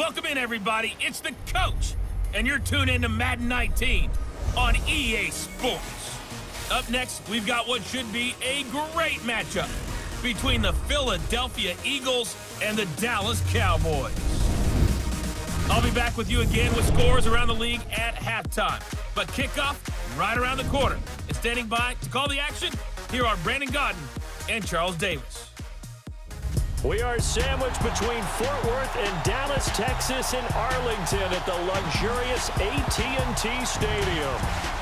Welcome in, everybody. It's the coach, and you're tuned in to Madden 19 on EA Sports. Up next, we've got what should be a great matchup between the Philadelphia Eagles and the Dallas Cowboys. I'll be back with you again with scores around the league at halftime. But kickoff right around the corner. And standing by to call the action, here are Brandon Godden and Charles Davis. We are sandwiched between Fort Worth and Dallas, Texas, and Arlington at the luxurious AT&T Stadium.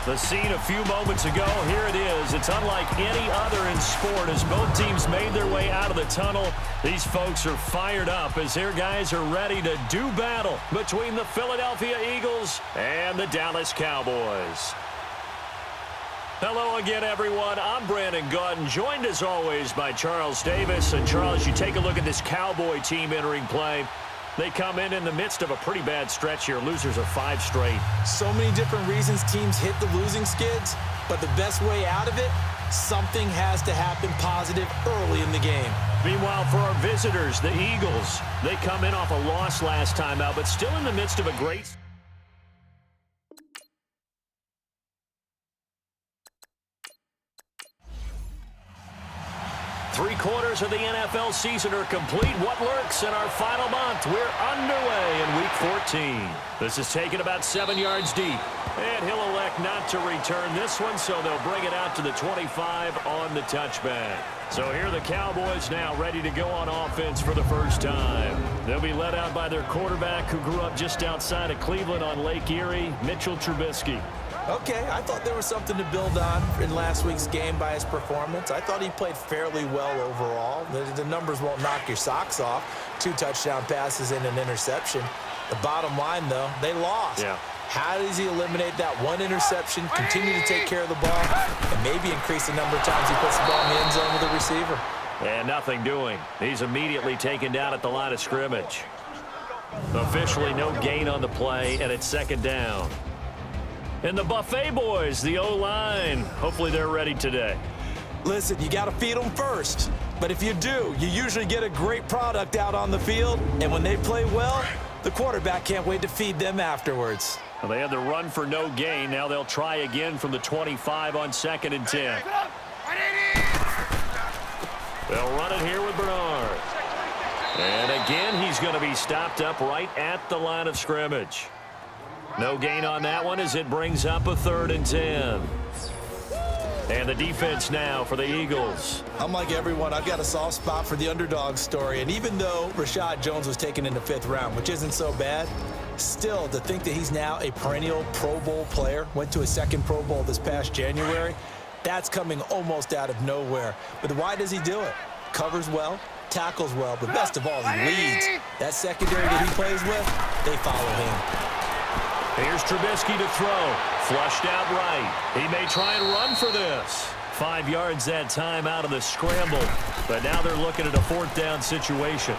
The scene a few moments ago, here it is. It's unlike any other in sport as both teams made their way out of the tunnel. These folks are fired up as their guys are ready to do battle between the Philadelphia Eagles and the Dallas Cowboys. Hello again, everyone. I'm Brandon Godden, joined as always by Charles Davis. And Charles, you take a look at this Cowboy team entering play. They come in the midst of a pretty bad stretch here. Losers of 5 straight. So many different reasons teams hit the losing skids, but the best way out of it, something has to happen positive early in the game. Meanwhile, for our visitors, the Eagles, they come in off a loss last time out, but still in the midst of a great... Three-quarters of the NFL season are complete. What lurks in our final month? We're underway in Week 14. This is taken about 7 yards deep. And he'll elect not to return this one, so they'll bring it out to the 25 on the touchback. So here are the Cowboys now ready to go on offense for the first time. They'll be led out by their quarterback who grew up just outside of Cleveland on Lake Erie, Mitchell Trubisky. Okay, I thought there was something to build on in last week's game by his performance. I thought he played fairly well overall. The numbers won't knock your socks off. 2 touchdown passes and an interception. The bottom line, though, they lost. Yeah. How does he eliminate that one interception, continue to take care of the ball, and maybe increase the number of times he puts the ball in the end zone with the receiver? And nothing doing. He's immediately taken down at the line of scrimmage. Officially no gain on the play, and it's second down. And the Buffet boys, the O-line, hopefully they're ready today. Listen, you got to feed them first. But if you do, you usually get a great product out on the field. And when they play well, the quarterback can't wait to feed them afterwards. Well, they had the run for no gain. Now they'll try again from the 25 on 2nd and 10. They'll run it here with Bernard. And again, he's going to be stopped up right at the line of scrimmage. No gain on that one as it brings up a 3rd and 10. And the defense now for the Eagles. Unlike everyone, I've got a soft spot for the underdog story. And even though Rashad Jones was taken in the 5th round, which isn't so bad, still to think that he's now a perennial Pro Bowl player, went to a 2nd Pro Bowl this past January, that's coming almost out of nowhere. But why does he do it? Covers well, tackles well, but best of all, he leads. That secondary that he plays with, they follow him. Here's Trubisky to throw. Flushed out right. He may try and run for this. 5 yards that time out of the scramble. But now they're looking at a 4th down situation.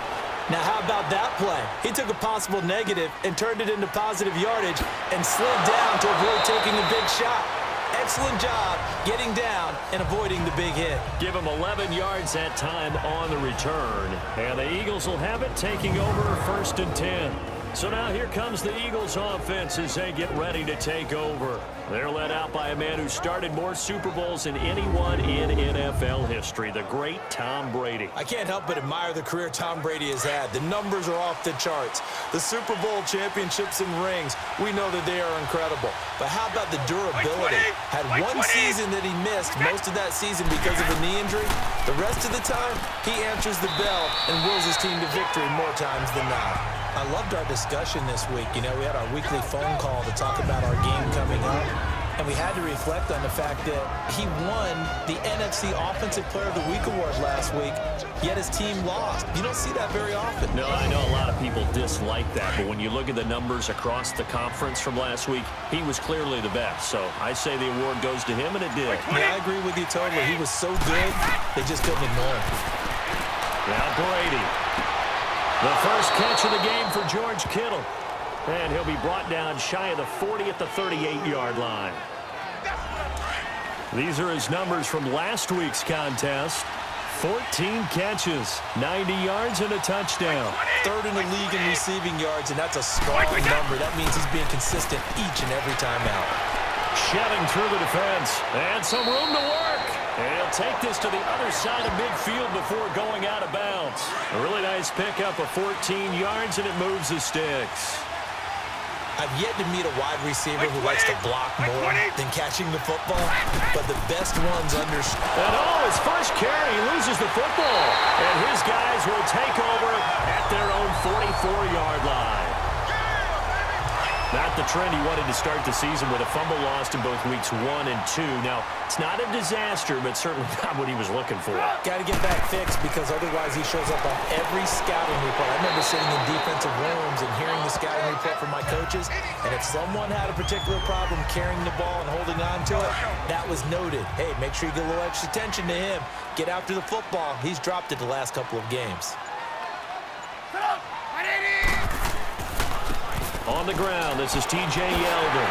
Now how about that play? He took a possible negative and turned it into positive yardage and slid down to avoid taking a big shot. Excellent job getting down and avoiding the big hit. Give him 11 yards that time on the return. And the Eagles will have it taking over 1st and 10. So now here comes the Eagles offense as they get ready to take over. They're led out by a man who started more Super Bowls than anyone in NFL history, the great Tom Brady. I can't help but admire the career Tom Brady has had. The numbers are off the charts. The Super Bowl championships and rings, we know that they are incredible. But how about the durability? Had one season that he missed, most of that season because of a knee injury. The rest of the time, he answers the bell and wills his team to victory more times than not. I loved our discussion this week. You know, we had our weekly phone call to talk about our game coming up. And we had to reflect on the fact that he won the NFC Offensive Player of the Week award last week, yet his team lost. You don't see that very often. No, I know a lot of people dislike that, but when you look at the numbers across the conference from last week, he was clearly the best. So I say the award goes to him, and it did. Yeah, I agree with you totally. He was so good, they just couldn't ignore him. Now Brady. The first catch of the game for George Kittle. And he'll be brought down shy of the 40 at the 38-yard line. These are his numbers from last week's contest. 14 catches, 90 yards, and a touchdown. Third in the league in receiving yards, and that's a strong number. That means he's being consistent each and every time out. Shedding through the defense, and some room to work. And he'll take this to the other side of midfield before going out of bounds. A really nice pickup of 14 yards, and it moves the sticks. I've yet to meet a wide receiver who likes to block more than catching the football, but the best ones understand. And his first carry, he loses the football. And his guys will take over at their own 44-yard line. Not the trend he wanted to start the season with a fumble lost in both weeks 1 and 2. Now, it's not a disaster, but certainly not what he was looking for. Got to get back fixed because otherwise he shows up on every scouting report. I remember sitting in defensive rooms and hearing the scouting report from my coaches, and if someone had a particular problem carrying the ball and holding on to it, that was noted. Hey, make sure you get a little extra attention to him. Get after the football. He's dropped it the last couple of games. On the ground, this is T.J. Yeldon.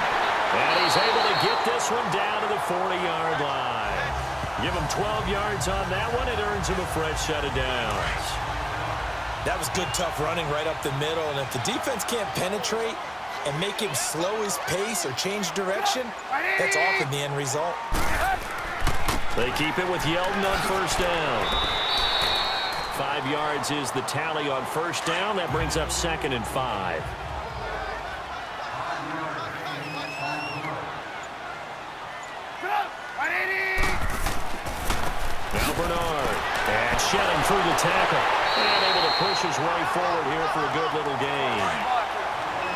And he's able to get this one down to the 40-yard line. Give him 12 yards on that one. It earns him a fresh set of downs. That was good, tough running right up the middle. And if the defense can't penetrate and make him slow his pace or change direction, that's often the end result. They keep it with Yeldon on first down. 5 yards is the tally on first down. That brings up 2nd and 5. Now Bernard, and shedding through the tackle, and able to push his way forward here for a good little gain.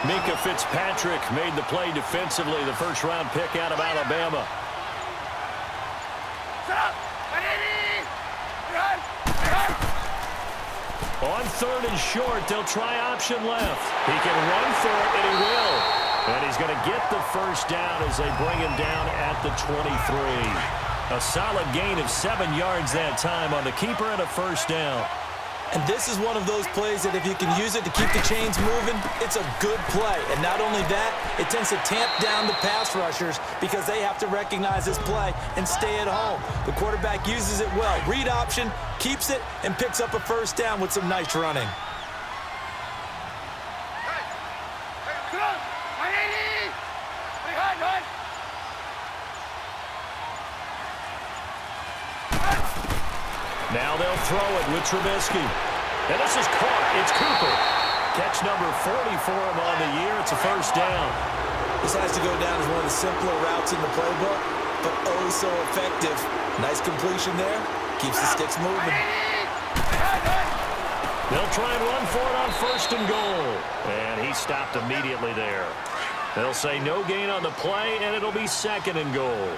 Minka Fitzpatrick made the play defensively, the first-round pick out of Alabama. On 3rd and short, they'll try option left. He can run for it, and he will. And he's going to get the first down as they bring him down at the 23. A solid gain of 7 yards that time on the keeper and a first down. And this is one of those plays that if you can use it to keep the chains moving, it's a good play. And not only that, it tends to tamp down the pass rushers because they have to recognize this play and stay at home. The quarterback uses it well. Read option, keeps it, and picks up a first down with some nice running. Now they'll throw it with Trubisky. And this is caught. It's Cooper. Catch number 40 for him on the year. It's a first down. This has to go down as one of the simpler routes in the playbook, but oh so effective. Nice completion there. Keeps the sticks moving. They'll try and run for it on 1st and goal. And he stopped immediately there. They'll say no gain on the play, and it'll be 2nd and goal.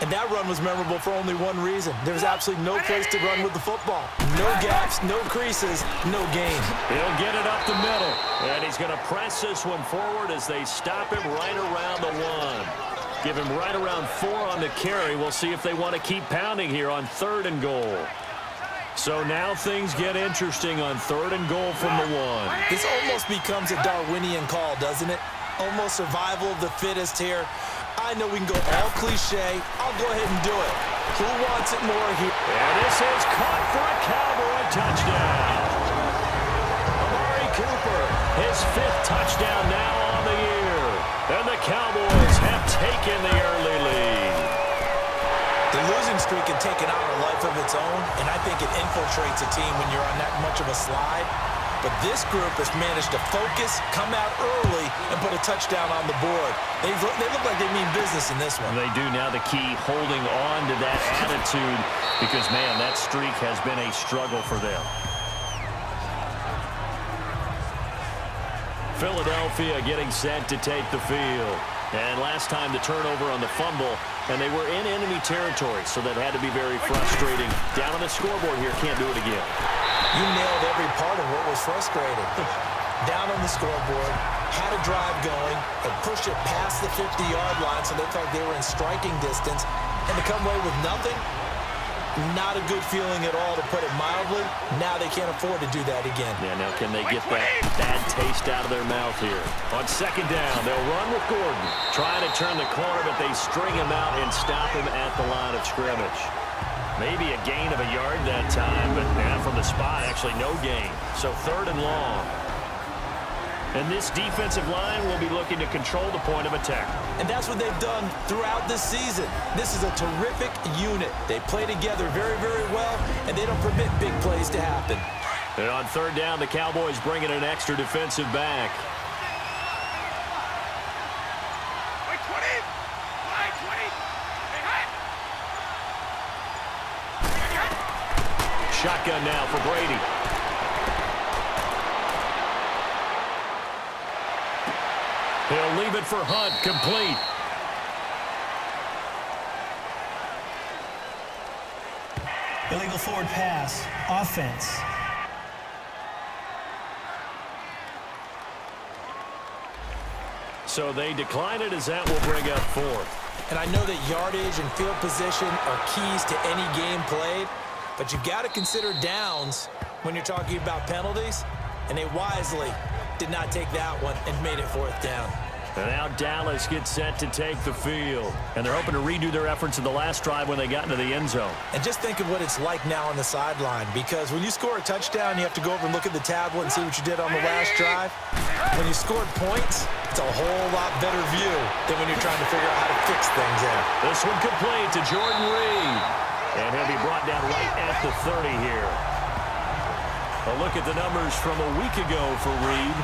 And that run was memorable for only one reason. There's absolutely no place to run with the football. No gaps, no creases, no gain. He'll get it up the middle. And he's going to press this one forward as they stop him right around the 1. Give him right around 4 on the carry. We'll see if they want to keep pounding here on 3rd and goal. So now things get interesting on 3rd and goal from the 1. This almost becomes a Darwinian call, doesn't it? Almost survival of the fittest here. I know we can go all cliche. I'll go ahead and do it. Who wants it more here? And this is caught for a Cowboy touchdown. Amari Cooper, his 5th touchdown now on the year. And the Cowboys have taken the early lead. The losing streak can take it on a life of its own, and I think it infiltrates a team when you're on that much of a slide. But this group has managed to focus, come out early, and put a touchdown on the board. They look like they mean business in this one. They do. Now the key, holding on to that attitude, because, man, that streak has been a struggle for them. Philadelphia getting set to take the field. And last time the turnover on the fumble, and they were in enemy territory, so that had to be very frustrating. Down on the scoreboard here, can't do it again. You nailed every part of what was frustrating. Down on the scoreboard, had a drive going, and pushed it past the 50-yard line so they felt they were in striking distance, and to come away with nothing, not a good feeling at all, to put it mildly. Now they can't afford to do that again. Yeah, now can they get that bad taste out of their mouth here? On 2nd down, they'll run with Gordon. Trying to turn the corner, but they string him out and stop him at the line of scrimmage. Maybe a gain of a yard that time, but from the spot, actually no gain. So 3rd and long. And this defensive line will be looking to control the point of attack. And that's what they've done throughout this season. This is a terrific unit. They play together very, very well, and they don't permit big plays to happen. And on 3rd down, the Cowboys bring in an extra defensive back. Shotgun now for Brady. He'll leave it for Hunt, complete. Illegal forward pass, offense. So they decline it as that will bring up 4th. And I know that yardage and field position are keys to any game played, but you've got to consider downs when you're talking about penalties, and they wisely did not take that one and made it 4th down. And now Dallas gets set to take the field. And they're hoping to redo their efforts in the last drive when they got into the end zone. And just think of what it's like now on the sideline, because when you score a touchdown, you have to go over and look at the tablet and see what you did on the last drive. When you scored points, it's a whole lot better view than when you're trying to figure out how to fix things there. This one complete to Jordan Reed. And he'll be brought down right at the 30 here. A look at the numbers from a week ago for Reed.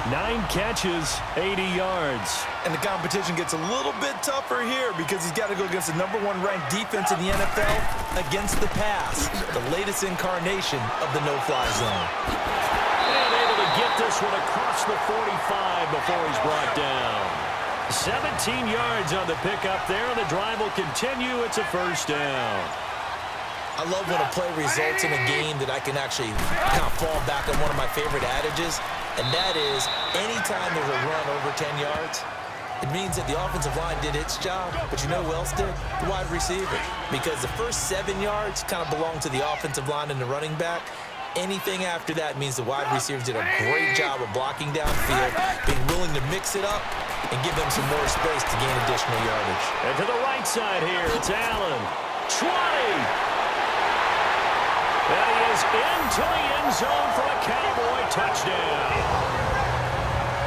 9 catches, 80 yards. And the competition gets a little bit tougher here because he's got to go against the #1 ranked defense in the NFL against the pass, the latest incarnation of the no-fly zone. And able to get this one across the 45 before he's brought down. 17 yards on the pickup there, and the drive will continue. It's a 1st down. I love when a play results in a game that I can actually kind of fall back on one of my favorite adages, and that is anytime there's a run over 10 yards, it means that the offensive line did its job, but you know who else did? The wide receiver. Because the first 7 yards kind of belong to the offensive line and the running back. Anything after that means the wide receivers did a great job of blocking downfield, being willing to mix it up, and give them some more space to gain additional yardage. And to the right side here, it's Allen. 20! And he is into the end zone for a Cowboy touchdown.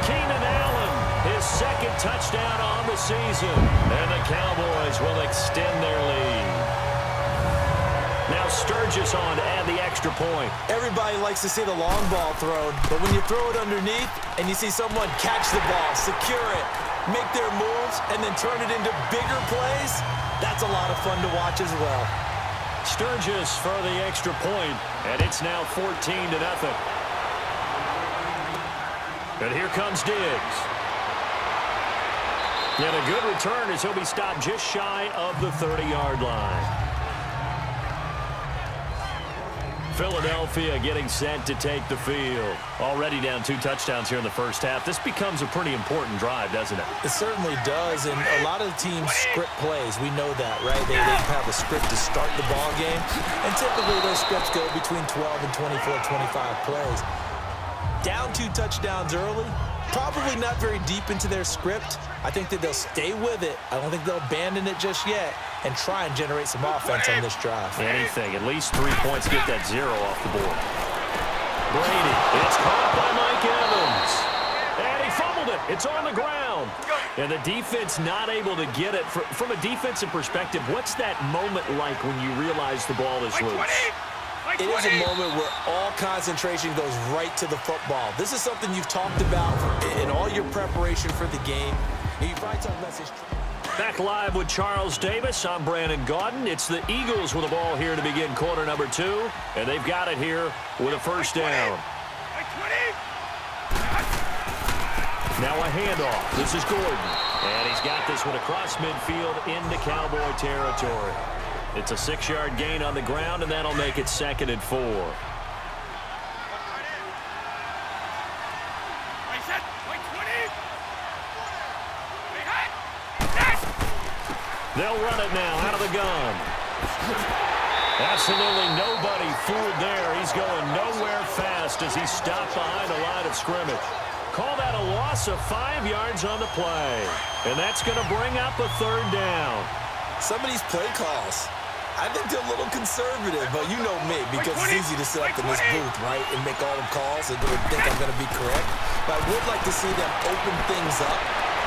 Keenan Allen, his 2nd touchdown on the season. And the Cowboys will extend their lead. Now Sturgis on to add the extra point. Everybody likes to see the long ball thrown, but when you throw it underneath and you see someone catch the ball, secure it, make their moves, and then turn it into bigger plays, that's a lot of fun to watch as well. Sturgis for the extra point, and it's now 14-0. And here comes Diggs. And a good return as he'll be stopped just shy of the 30-yard line. Philadelphia getting set to take the field. Already down 2 touchdowns here in the first half. This becomes a pretty important drive, doesn't it? It certainly does, and a lot of the teams script plays. We know that, right? They have a script to start the ball game, and typically those scripts go between 12 and 24, 25 plays. Down 2 touchdowns early, probably not very deep into their script. I think that they'll stay with it. I don't think they'll abandon it just yet and try and generate some offense on this drive. Anything. At least 3 points. Get that 0 off the board. Brady. It's caught by Mike Evans. And he fumbled it. It's on the ground. And the defense not able to get it. From a defensive perspective, what's that moment like when you realize the ball is loose? It is a moment where all concentration goes right to the football. This is something you've talked about in all your preparation for the game. You probably talked about this. Back live with Charles Davis. I'm Brandon Gaudin. It's the Eagles with the ball here to begin quarter number 2. And they've got it here with a 1st down. Now a handoff. This is Gordon. And he's got this one across midfield into Cowboy territory. It's a 6-yard gain on the ground, and that'll make it 2nd and 4. They'll run it now out of the gun. Absolutely nobody fooled there. He's going nowhere fast as he's stopped behind the line of scrimmage. Call that a loss of 5 yards on the play. And that's going to bring up a 3rd down. Some of these play calls, I think they're a little conservative, but you know me, because it's easy to sit up in this booth, right, and make all the calls and think I'm going to be correct. But I would like to see them open things up,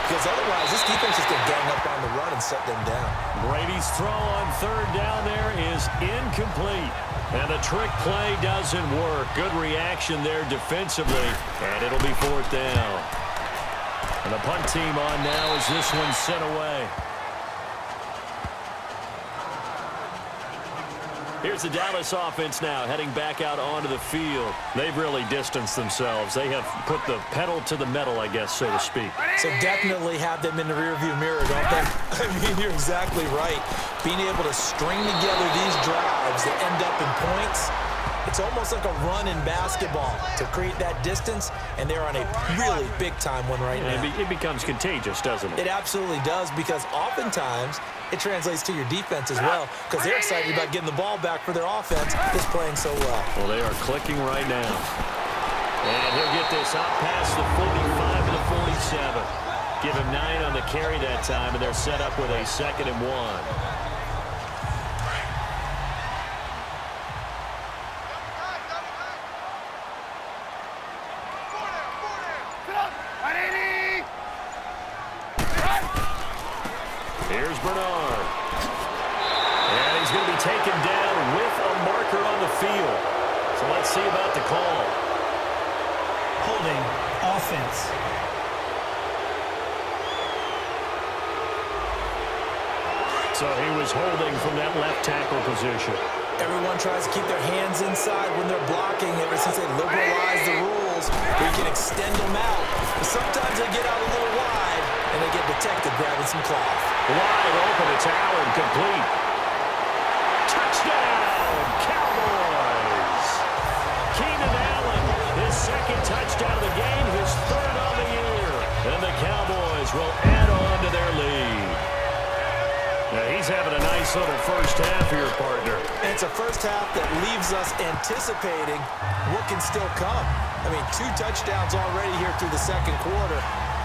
because otherwise this defense is going to gang up on the run and shut them down. Brady's throw on third down there is incomplete. And the trick play doesn't work. Good reaction there defensively, and it'll be fourth down. And the punt team on now as this one's sent away. Here's the Dallas offense now heading back out onto the field. They've really distanced themselves. They have put the pedal to the metal, I guess, so to speak. So definitely have them in the rearview mirror, don't they? I mean, you're exactly right. Being able to string together these drives that end up in points, it's almost like a run in basketball to create that distance, and they're on a really big-time one right now. It becomes contagious, doesn't it? It absolutely does, because oftentimes it translates to your defense as well, because they're excited about getting the ball back for their offense that's playing so well. Well, they are clicking right now. And he'll get this out past the 45 to the 47. Give him 9 on the carry that time, and they're set up with a 2nd and 1. Here's Bernard. And he's going to be taken down with a marker on the field. So let's see about the call. Holding, offense. So he was holding from that left tackle position. Everyone tries to keep their hands inside when they're blocking ever since they liberalized the rules where you can extend them out. But sometimes they get out a little wide, and they get detected grabbing some cloth. Wide open, it's Allen, complete. Touchdown, Cowboys! Keenan Allen, his 2nd touchdown of the game, his 3rd on the year. And the Cowboys will add on to their lead. Now he's having a nice little first half here, partner. And it's a first half that leaves us anticipating what can still come. I mean, 2 touchdowns already here through the 2nd quarter.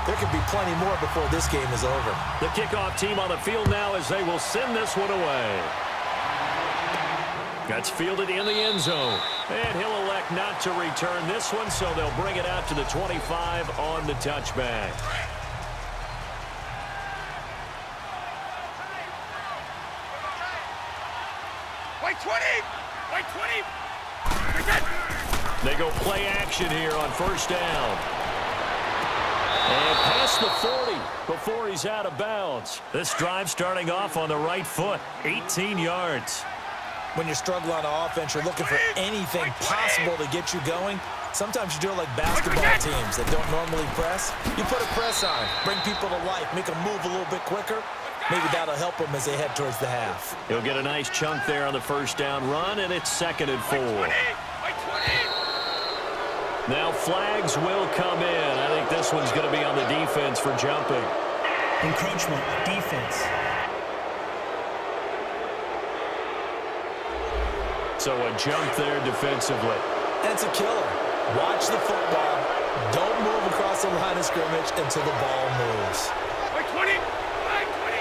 There could be plenty more before this game is over. The kickoff team on the field now as they will send this one away. That's fielded in the end zone. And he'll elect not to return this one, so they'll bring it out to the 25 on the touchback. White 20! White 20! They go play action here on first down. And past the 40 before he's out of bounds. This drive starting off on the right foot, 18 yards. When you're struggling on offense, you're looking for anything possible to get you going. Sometimes you do it like basketball teams that don't normally press. You put a press on, bring people to life, make them move a little bit quicker. Maybe that'll help them as they head towards the half. He'll get a nice chunk there on the first down run, and it's 2nd and 4. Now flags will come in. I think this one's going to be on the defense for jumping. Encroachment, defense. So a jump there defensively. That's a killer. Watch the football. Don't move across the line of scrimmage until the ball moves. White 20! White 20!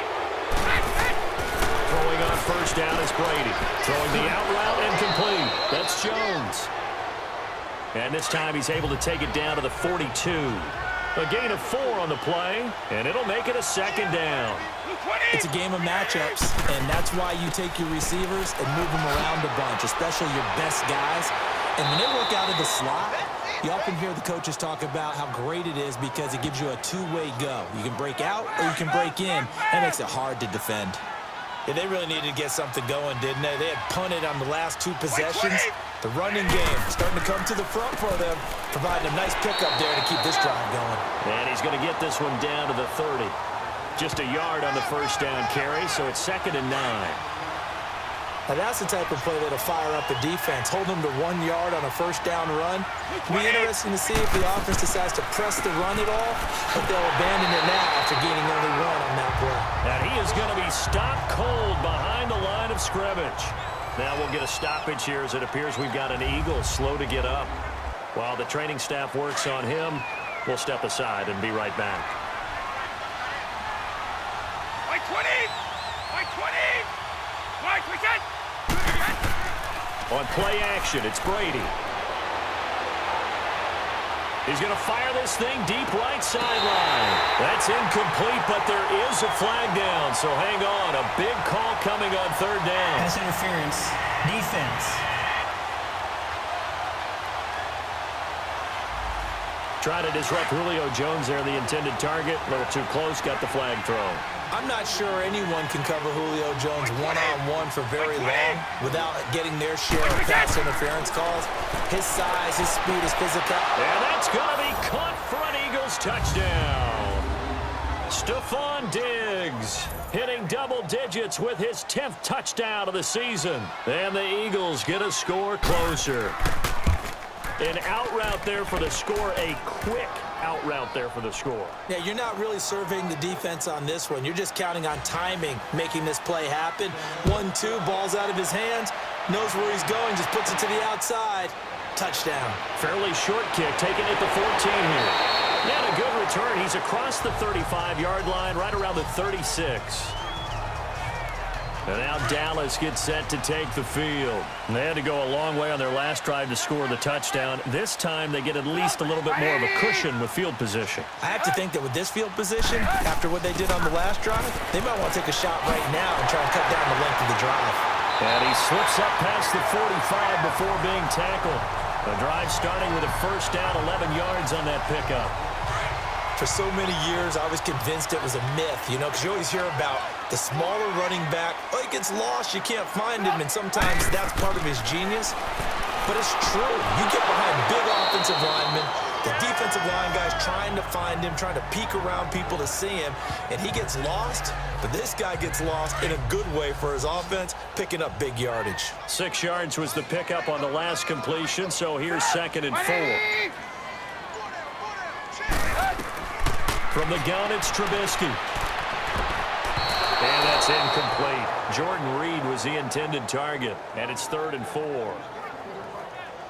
Throwing on first down is Brady. Throwing the out route incomplete. That's Jones. And this time he's able to take it down to the 42. A gain of 4 on the play, and it'll make it a 2nd down. It's a game of matchups, and that's why you take your receivers and move them around a bunch, especially your best guys. And when they work out of the slot, you often hear the coaches talk about how great it is because it gives you a 2-way go. You can break out or you can break in. That makes it hard to defend. Yeah, they really needed to get something going, didn't they? They had punted on the last 2 possessions. The running game starting to come to the front for them, providing a nice pickup there to keep this drive going. And he's going to get this one down to the 30. Just a yard on the first down carry, so it's 2nd and 9. Now that's the type of play that'll fire up the defense. Hold them to 1 yard on a first down run. It'll be interesting to see if the offense decides to press the run at all, but they'll abandon it now after gaining only 1 on that play. And he is going to be stopped cold behind the line of scrimmage. Now we'll get a stoppage here as it appears we've got an Eagle slow to get up. While the training staff works on him, we'll step aside and be right back. White 20! White 20! White, we got On play action, it's Brady. He's going to fire this thing deep right sideline. That's incomplete, but there is a flag down. So hang on. A big call coming on third down. Pass interference. Defense. Trying to disrupt Julio Jones there, the intended target. A little too close, got the flag thrown. I'm not sure anyone can cover Julio Jones one-on-one for very long without getting their share of pass interference calls. His size, his speed, his physical. And that's going to be caught for an Eagles touchdown. Stephon Diggs hitting double digits with his 10th touchdown of the season. And the Eagles get a score closer. An out route there for the score, a quick out route there for the score. Yeah, you're not really surveying the defense on this one. You're just counting on timing, making this play happen. 1-2, ball's out of his hands, knows where he's going, just puts it to the outside. Touchdown. Fairly short kick, taken at the 14 here. Yeah, a good return. He's across the 35-yard line, right around the 36. And now Dallas gets set to take the field. And they had to go a long way on their last drive to score the touchdown. This time they get at least a little bit more of a cushion with field position. I have to think that with this field position, after what they did on the last drive, they might want to take a shot right now and try and cut down the length of the drive. And he slips up past the 45 before being tackled. The drive starting with a first down, 11 yards on that pickup. For so many years, I was convinced it was a myth, you know, because you always hear about the smaller running back. Oh, he gets lost, you can't find him, and sometimes that's part of his genius. But it's true. You get behind big offensive linemen, the defensive line guys trying to find him, trying to peek around people to see him, and he gets lost. But this guy gets lost in a good way for his offense, picking up big yardage. 6 yards was the pickup on the last completion, so here's 2nd and 4. From the gun, it's Trubisky. And that's incomplete. Jordan Reed was the intended target, and it's 3rd and 4.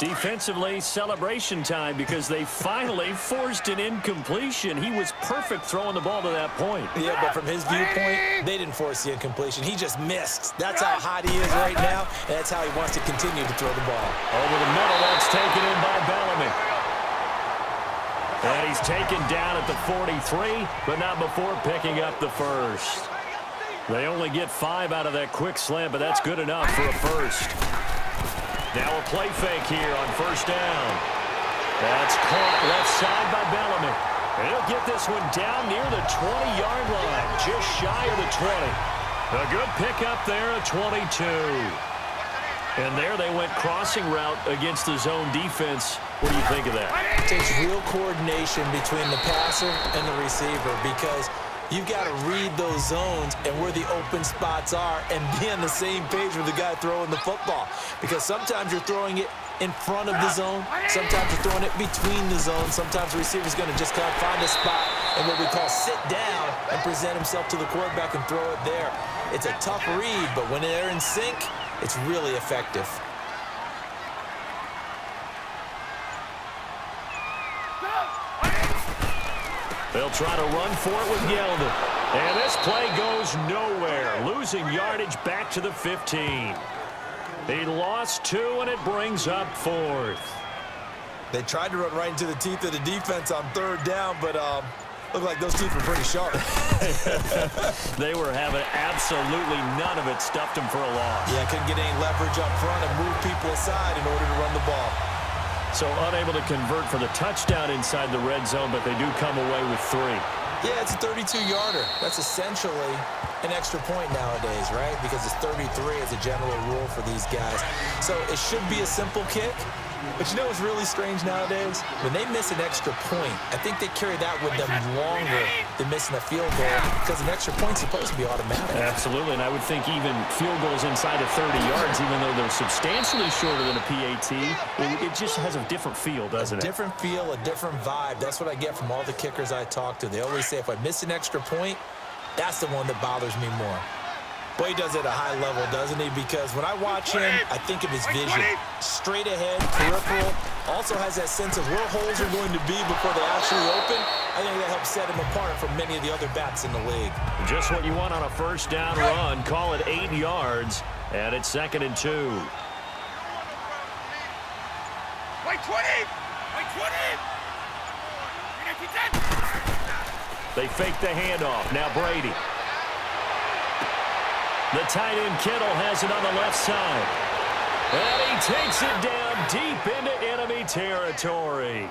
Defensively, celebration time because they finally forced an incompletion. He was perfect throwing the ball to that point. Yeah, but from his viewpoint, they didn't force the incompletion. He just missed. That's how hot he is right now, and that's how he wants to continue to throw the ball. Over the middle, that's taken in by Bellamy. And he's taken down at the 43, but not before picking up the first. They only get 5 out of that quick slant, but that's good enough for a first. Now a play fake here on first down. That's caught left side by Bellamy. And he'll get this one down near the 20-yard line, just shy of the 20. A good pickup there at 22. And there they went crossing route against the zone defense. What do you think of that? It takes real coordination between the passer and the receiver because you've got to read those zones and where the open spots are and be on the same page with the guy throwing the football. Because sometimes you're throwing it in front of the zone. Sometimes you're throwing it between the zones. Sometimes the receiver's going to just kind of find a spot and what we call sit down and present himself to the quarterback and throw it there. It's a tough read, but when they're in sync, it's really effective. They'll try to run for it with Yeldon. And this play goes nowhere, losing yardage back to the 15. He lost 2, and it brings up 4th. They tried to run right into the teeth of the defense on 3rd down, but looked like those teeth were pretty sharp. They were having absolutely none of it, stuffed them for a loss. Yeah, couldn't get any leverage up front and move people aside in order to run the ball. So unable to convert for the touchdown inside the red zone, but they do come away with 3. Yeah, it's a 32-yarder. That's essentially an extra point nowadays, right? Because it's 33 as a general rule for these guys. So it should be a simple kick. But you know what's really strange nowadays? When they miss an extra point, I think they carry that with them longer than missing a field goal because an extra point's supposed to be automatic. Absolutely, and I would think even field goals inside of 30 yards, even though they're substantially shorter than a PAT, it just has a different feel, doesn't it? A different feel, a different vibe. That's what I get from all the kickers I talk to. They always say if I miss an extra point, that's the one that bothers me more. Boy, he does it at a high level, doesn't he? Because when I watch him, I think of his vision. Straight ahead, peripheral. Also has that sense of where holes are going to be before they actually open. I think that helps set him apart from many of the other backs in the league. Just what you want on a first down run. Call it 8 yards, and it's 2nd and 2. They fake the handoff. Now Brady. The tight end Kittle has it on the left side. And he takes it down deep into enemy territory.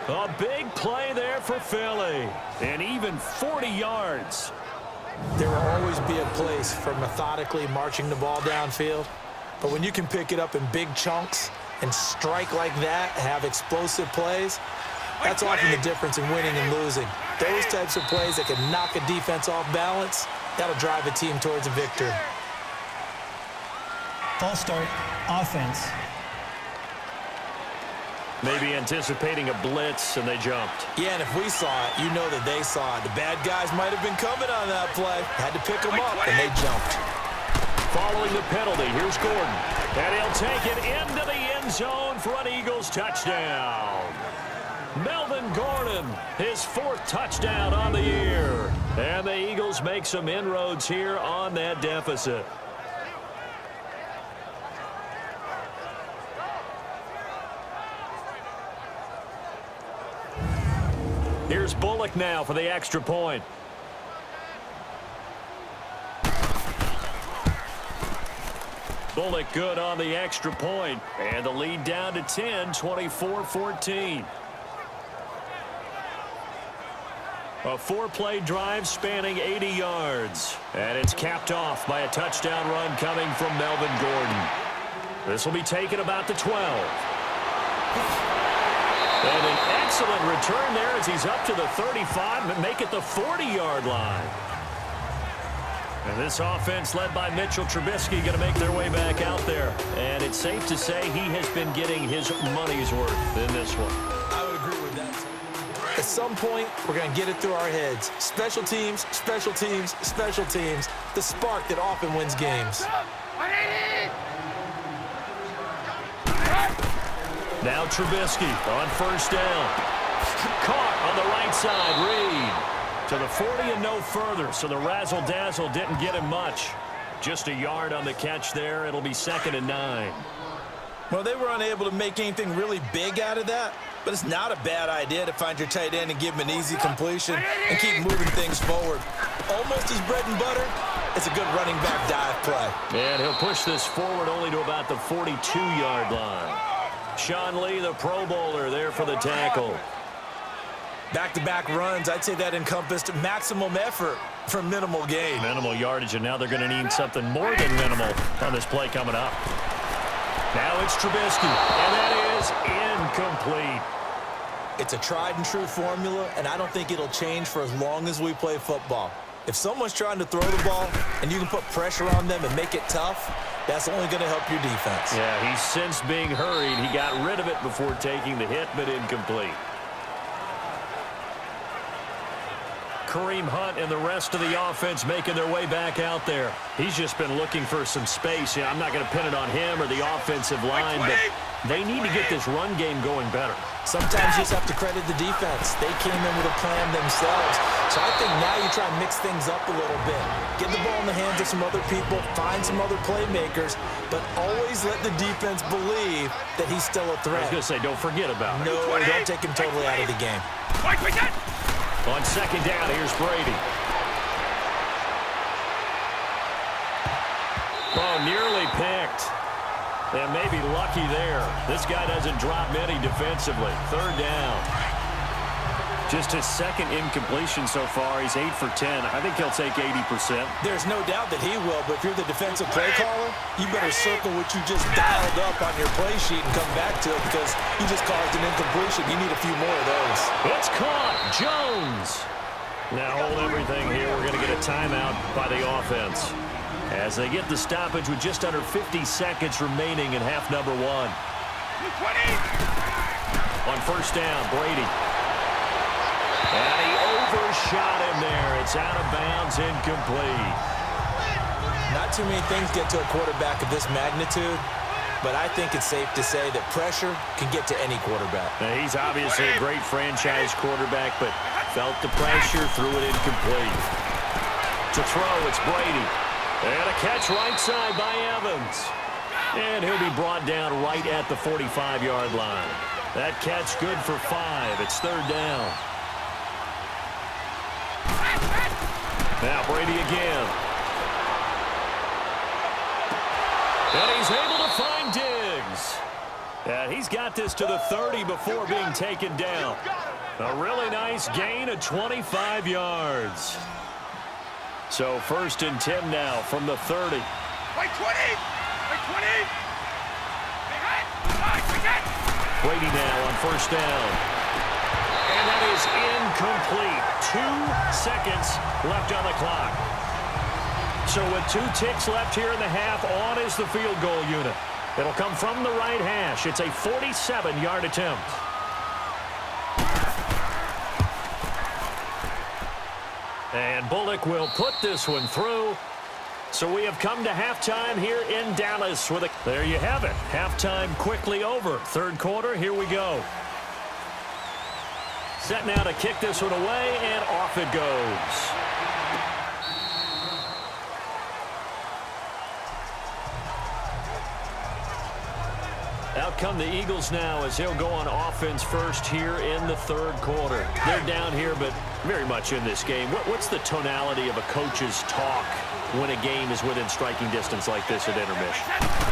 A big play there for Philly. And even 40 yards. There will always be a place for methodically marching the ball downfield. But when you can pick it up in big chunks and strike like that, have explosive plays, that's often the difference in winning and losing. Those types of plays that can knock a defense off balance, that'll drive a team towards a victory. False start, offense. Maybe anticipating a blitz, and they jumped. Yeah, and if we saw it, you know that they saw it. The bad guys might have been coming on that play. Had to pick them up, and they jumped. Following the penalty, here's Gordon. And he'll take it into the end zone for an Eagles touchdown. Melvin Gordon, his 4th touchdown on the year. And the Eagles make some inroads here on that deficit. Here's Bullock now for the extra point. Bullock good on the extra point. And the lead down to 10, 24-14. A 4-play drive spanning 80 yards. And it's capped off by a touchdown run coming from Melvin Gordon. This will be taken about the 12. And an excellent return there as he's up to the 35 and make it the 40-yard line. And this offense led by Mitchell Trubisky going to make their way back out there. And it's safe to say he has been getting his money's worth in this one. I would agree with that. At some point, we're going to get it through our heads. Special teams, special teams, special teams. The spark that often wins games. Now Trubisky on first down. Caught on the right side. Reed to the 40 and no further. So the razzle-dazzle didn't get him much. Just a yard on the catch there. It'll be 2nd and 9. Well, they were unable to make anything really big out of that. But it's not a bad idea to find your tight end and give him an easy completion and keep moving things forward. Almost his bread and butter. It's a good running back dive play. And he'll push this forward only to about the 42-yard line. Sean Lee, the Pro Bowler, there for the tackle. Back-to-back runs, I'd say that encompassed maximum effort for minimal gain. Minimal yardage, and now they're going to need something more than minimal on this play coming up. Now it's Trubisky, and that is incomplete. It's a tried-and-true formula, and I don't think it'll change for as long as we play football. If someone's trying to throw the ball and you can put pressure on them and make it tough, that's only going to help your defense. Yeah, he's since being hurried. He got rid of it before taking the hit, but incomplete. Kareem Hunt and the rest of the offense making their way back out there. He's just been looking for some space. Yeah, I'm not going to pin it on him or the offensive line, but they need to get this run game going better. Sometimes you just have to credit the defense. They came in with a plan themselves. So I think now you try and mix things up a little bit. Get the ball in the hands of some other people, find some other playmakers, but always let the defense believe that he's still a threat. I was going to say, don't forget about it. No, don't take him totally out of the game. On second down, here's Brady. Oh, nearly picked. And maybe lucky there. This guy doesn't drop many defensively. 3rd down. Just his 2nd incompletion so far. He's 8 for 10. I think he'll take 80%. There's no doubt that he will, but if you're the defensive play caller, you better circle what you just dialed up on your play sheet and come back to it because you just caused an incompletion. You need a few more of those. It's caught. Jones. Now hold everything here. We're going to get a timeout by the offense as they get the stoppage with just under 50 seconds remaining in half number 1. On first down, Brady. And he overshot him there. It's out of bounds, incomplete. Not too many things get to a quarterback of this magnitude, but I think it's safe to say that pressure can get to any quarterback. Now, he's obviously a great franchise quarterback, but felt the pressure, threw it incomplete. To throw, it's Brady. And a catch right side by Evans. And he'll be brought down right at the 45-yard line. That catch good for 5. It's third down. Now Brady again. And he's able to find Diggs. And he's got this to the 30 before being taken down. A really nice gain of 25 yards. So first and 10 now from the 30. Brady now on first down. And that is incomplete. 2 seconds left on the clock. So with 2 ticks left here in the half, on is the field goal unit. It'll come from the right hash. It's a 47-yard attempt. And Bullock will put this one through. So we have come to halftime here in Dallas. There you have it. Halftime quickly over. Third quarter, here we go. Set now to kick this one away, and off it goes. Out come the Eagles now as they'll go on offense first here in the third quarter. They're down here, but very much in this game. What's the tonality of a coach's talk when a game is within striking distance like this at intermission?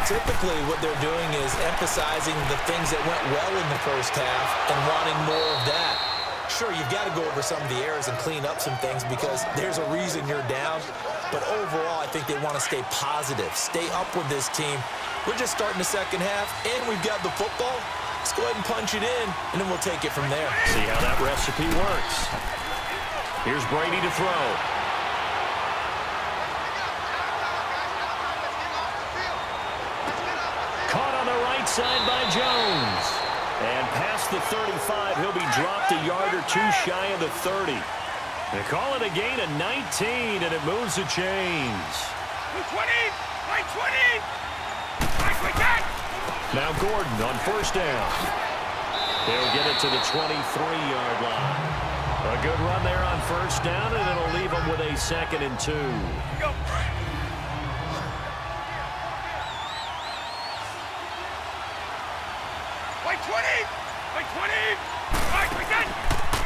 Typically, what they're doing is emphasizing the things that went well in the first half and wanting more of that. Sure, you've got to go over some of the errors and clean up some things because there's a reason you're down. But overall, I think they want to stay positive, stay up with this team. We're just starting the second half, and we've got the football. Let's go ahead and punch it in, and then we'll take it from there. See how that recipe works. Here's Brady to throw. Caught on the right side by Jones. And past the 35, he'll be dropped a yard or 2 shy of the 30. They call it a gain of 19, and it moves the chains. 20! 20! Now Gordon on first down. He'll get it to the 23-yard line. A good run there on first down, and it'll leave him with a 2nd and 2. Go.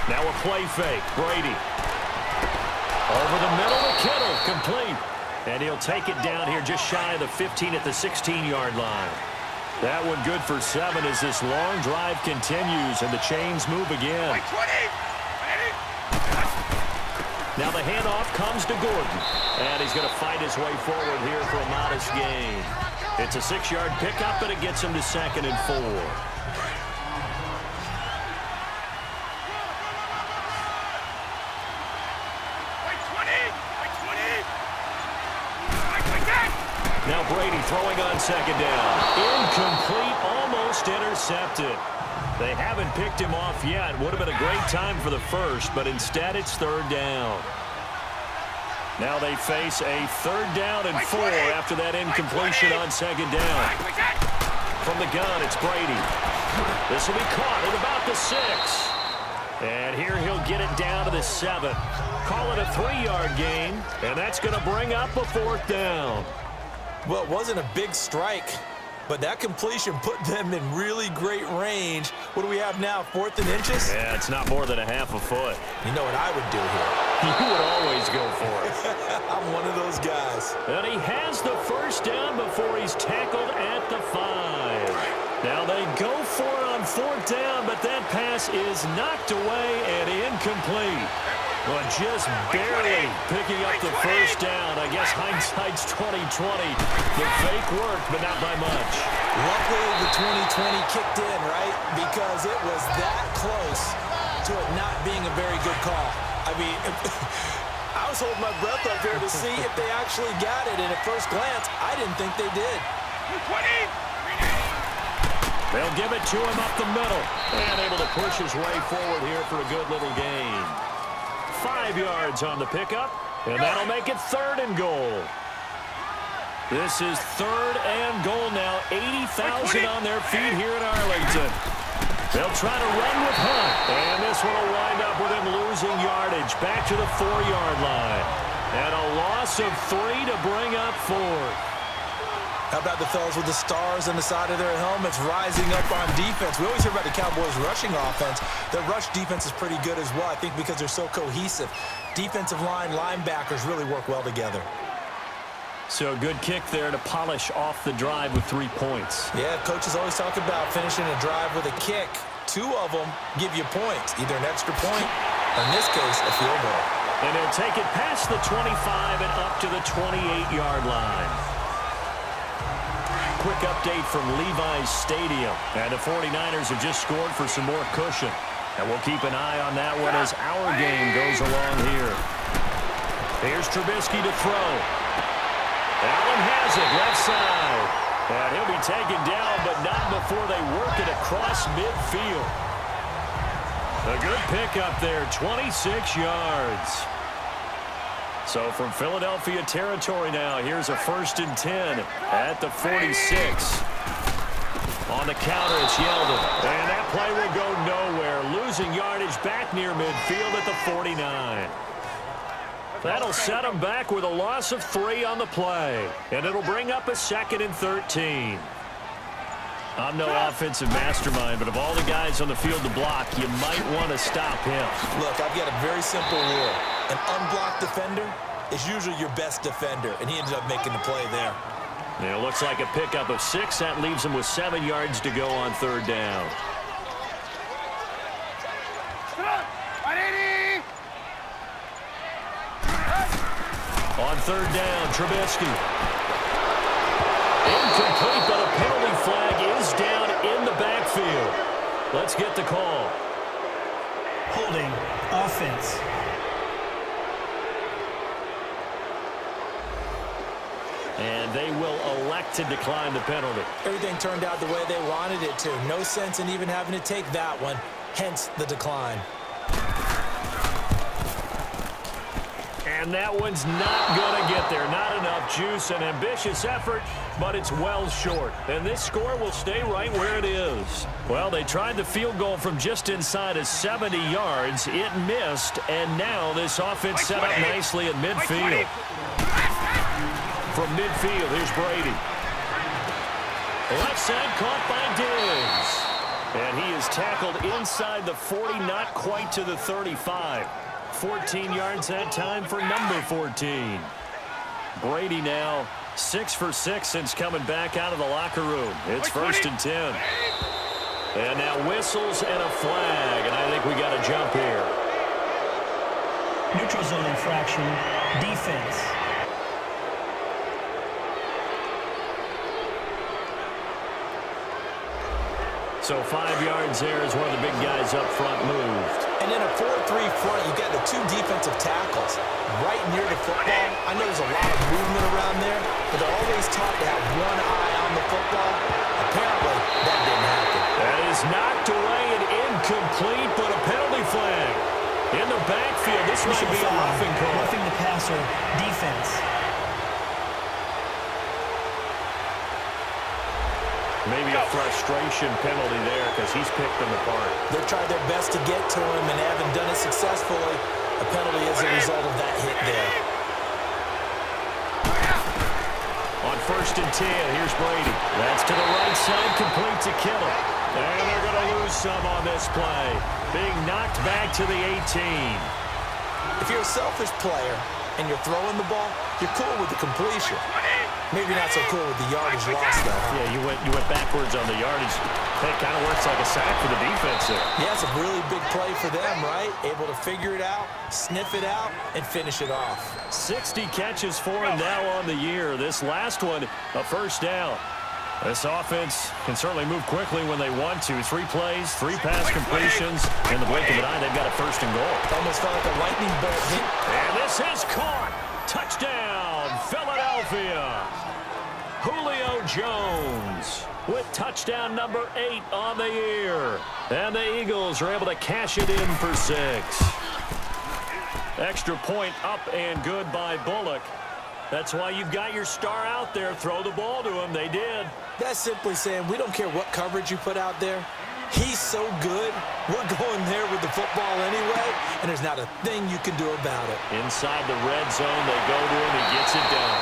Now a play fake. Brady. Over the middle to Kittle. Complete. And he'll take it down here just shy of the 15 at the 16-yard line. That one good for 7 as this long drive continues and the chains move again. Now the handoff comes to Gordon. And he's going to fight his way forward here for a modest gain. It's a 6-yard pickup, and it gets him to 2nd and 4. Now Brady throwing on 2nd down. Incomplete, almost intercepted. They haven't picked him off yet. Would have been a great time for the first, but instead it's 3rd down. Now they face a 3rd down and 4 after that incompletion on 2nd down. From the gun, it's Brady. This will be caught at about the 6. And here he'll get it down to the 7. Call it a 3-yard gain, and that's going to bring up a 4th down. Well, it wasn't a big strike, but that completion put them in really great range. What do we have now, 4th and inches? Yeah, it's not more than a half a foot. You know what I would do here? You would always go for it. I'm one of those guys. And he has the first down before he's tackled at the 5. Now they go for it on 4th down, but that pass is knocked away and incomplete. But just barely picking up the first down. I guess hindsight's 20/20. The fake worked, but not by much. Luckily, the 20/20 kicked in, right? Because it was that close to it not being a very good call. I mean, I was holding my breath up here to see if they actually got it. And at first glance, I didn't think they did. 20! They'll give it to him up the middle. And able to push his way forward here for a good little gain. 5 yards on the pickup, and that'll make it 3rd and goal. This is 3rd and goal now. 80,000 on their feet here in Arlington. They'll try to run with Hunt, and this one will wind up with him losing yardage back to the 4-yard line. And a loss of 3 to bring up 4th. How about the fellas with the stars on the side of their helmets rising up on defense? We always hear about the Cowboys' rushing offense. Their rush defense is pretty good as well, I think, because they're so cohesive. Defensive line, linebackers really work well together. So a good kick there to polish off the drive with 3 points. Yeah, coaches always talk about finishing a drive with a kick. 2 of them give you points, either an extra point or, in this case, a field goal. And they'll take it past the 25 and up to the 28-yard line. Quick update from Levi's Stadium. And the 49ers have just scored for some more cushion. And we'll keep an eye on that one as our game goes along here. Here's Trubisky to throw. Allen has it, left side. And he'll be taken down, but not before they work it across midfield. A good pickup there, 26 yards. So from Philadelphia territory now, here's a 1st and 10 at the 46. On the counter, it's Yeldon. And that play will go nowhere. Losing yardage back near midfield at the 49. That'll set them back with a loss of 3 on the play. And it'll bring up a 2nd and 13. I'm no offensive mastermind, but of all the guys on the field to block, you might want to stop him. Look, I've got a very simple rule. An unblocked defender is usually your best defender, and he ended up making the play there. It looks like a pickup of 6. That leaves him with 7 yards to go on 3rd down. On 3rd down, Trubisky. Incomplete, but a penalty flag is down in the backfield. Let's get the call. Holding offense. And they will elect to decline the penalty. Everything turned out the way they wanted it to. No sense in even having to take that one, hence the decline. And that one's not going to get there. Not enough juice. An ambitious effort, but it's well short. And this score will stay right where it is. Well, they tried the field goal from just inside of 70 yards. It missed, and now this offense set up nicely at midfield. From midfield, here's Brady. Left side caught by Diggs. And he is tackled inside the 40, not quite to the 35. 14 yards that time for number 14. Brady now 6 for 6 since coming back out of the locker room. It's 1st and 10. And now whistles and a flag, and I think we got a jump here. Neutral zone infraction. Defense. So 5 yards there as one of the big guys up front moved. And in a 4-3 front, you've got the 2 defensive tackles right near the football. I know there's a lot of movement around there, but they're always taught to have one eye on the football. Apparently, that didn't happen. That is knocked away and incomplete, but a penalty flag. In the backfield, this might be a roughing call. Roughing the passer. Defense. Maybe a frustration penalty there because he's picked them apart. They've tried their best to get to him and haven't done it successfully. A penalty is a result of that hit there. On 1st and 10, here's Brady. That's to the right side, complete to Kittle. And they're going to lose some on this play. Being knocked back to the 18. If you're a selfish player and you're throwing the ball, you're cool with the completion. Maybe not so cool with the yardage loss, though. Huh? Yeah, you went backwards on the yardage. That kind of works like a sack for the defense there. Yeah, it's a really big play for them, right? Able to figure it out, sniff it out, and finish it off. 60 catches for him now on the year. This last one, a 1st down. This offense can certainly move quickly when they want to. 3 plays, 3 pass completions. In the blink of an eye, they've got a 1st and goal. Almost felt like a lightning bolt hit. And this is caught. Touchdown, Philadelphia. Julio Jones with touchdown number 8 on the year. And the Eagles are able to cash it in for 6. Extra point up and good by Bullock. That's why you've got your star out there. Throw the ball to him. They did. That's simply saying we don't care what coverage you put out there. He's so good, we're going there with the football anyway, and there's not a thing you can do about it. Inside the red zone, they go to him. He gets it down.